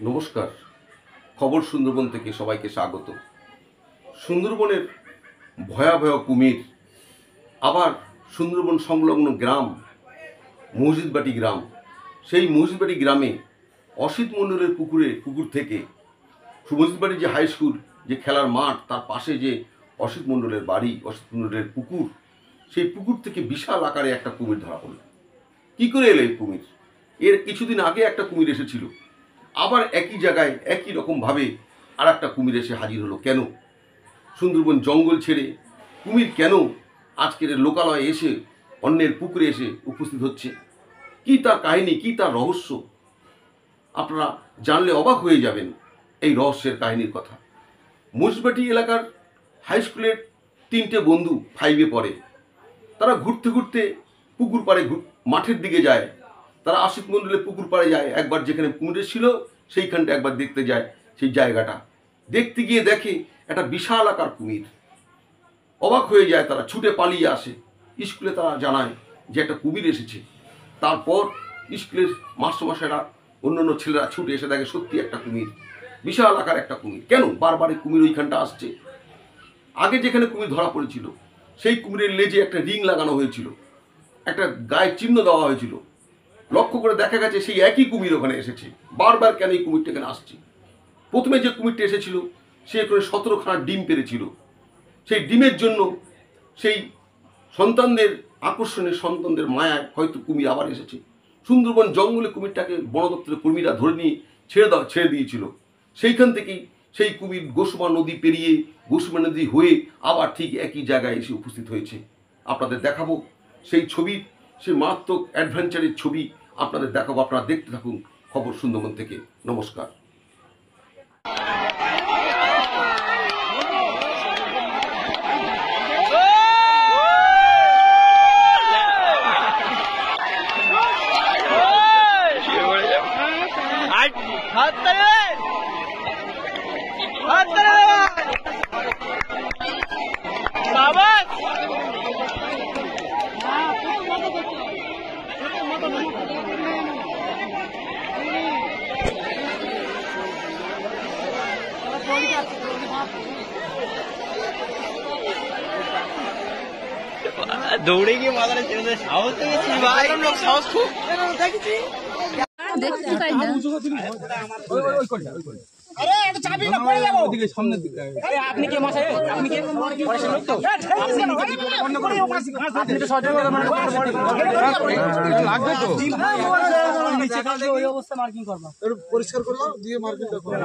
নমস্কার। খবর সুন্দরবন থেকে সবাইকে স্বাগত। সুন্দরবনের ভয়াবহ কুমির, আবার সুন্দরবন সংলগ্ন গ্রাম মসজিদবাটি গ্রাম, সেই মসজিদবাটি গ্রামে অসিত মণ্ডলের পুকুর থেকে মসজিদবাটি যে হাই স্কুল, যে খেলার মাঠ, তার পাশে যে অসিত মণ্ডলের বাড়ি, অসিত মণ্ডলের পুকুর, সেই পুকুর থেকে বিশাল আকারে একটা কুমির ধরা পড়ল। কী করে এলো এই কুমির? এর কিছুদিন আগে একটা কুমির এসেছিল, আবার একই জায়গায় একই রকমভাবে আর একটা কুমির এসে হাজির হলো। কেন সুন্দরবন জঙ্গল ছেড়ে কুমির কেন আজকের লোকালয়ে এসে অন্যের পুকুরে এসে উপস্থিত হচ্ছে? কি তার কাহিনী, কি তার রহস্য? আপনারা জানলে অবাক হয়ে যাবেন এই রহস্যের কাহিনীর কথা। মসজিদবাটি এলাকার হাই স্কুলের 3টে বন্ধু 5-এ পড়ে। তারা ঘুরতে ঘুরতে পুকুর পাড়ে মাঠের দিকে যায়। তারা অসিত মণ্ডলের পুকুর পাড়ে যায়, একবার যেখানে কুমির ছিল সেইখানটা একবার দেখতে যায়। সেই জায়গাটা দেখতে গিয়ে দেখে একটা বিশাল আকার কুমির। অবাক হয়ে যায়, তারা ছুটে পালিয়ে আসে। স্কুলে তারা জানায় যে একটা কুমির এসেছে। তারপর স্কুলের মাস্টারমশাইরা, অন্যান্য ছেলেরা ছুটে এসে দেখে সত্যি একটা কুমির, বিশাল আকার একটা কুমির। কেন বারবার কুমির ওইখানটা আসছে? আগে যেখানে কুমির ধরা পড়েছিল সেই কুমিরের লেজে একটা রিং লাগানো হয়েছিল, একটা গায়ে চিহ্ন দেওয়া হয়েছিল। লক্ষ্য করে দেখা গেছে সেই একই কুমির ওখানে এসেছে। বারবার কেন এই কুমিরটা এখানে আসছে? প্রথমে যে কুমিরটা এসেছিল সে করে 17খানা ডিম পেড়েছিল। সেই ডিমের জন্য সেই সন্তানদের আকর্ষণে, সন্তানদের মায়ায় হয়তো কুমির আবার এসেছে। সুন্দরবন জঙ্গলে কুমিরটাকে বন দপ্তরের কর্মীরা ধরে নিয়ে ছেড়ে দিয়েছিল। সেইখান থেকেই সেই কুমির গোসমা নদী পেরিয়ে, গোসমা নদী হয়ে আবার ঠিক একই জায়গায় এসে উপস্থিত হয়েছে। আপনাদের দেখাবো সেই ছবি, সেই মারাত্মক অ্যাডভেঞ্চারের ছবি আপনাদের দেখাবো। আপনারা দেখতে থাকুন খবর সুন্দরবন থেকে। নমস্কার। দৌড়ে গিয়ে মাথাটা ছেড়ে সাহস দেখেছি ভাই, লোক সাহস খুব দেখেছি। আপনি কে মাসে? আপনি কে? আপনি তো সহযোগ লাগবে তো ওই অবস্থা মার্কিং করবো, পরিষ্কার করবো দিয়ে মার্কিংটা করবো।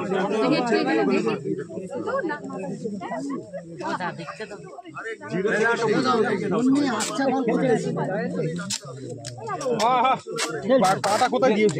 পাটা কোথায় দিয়েছে?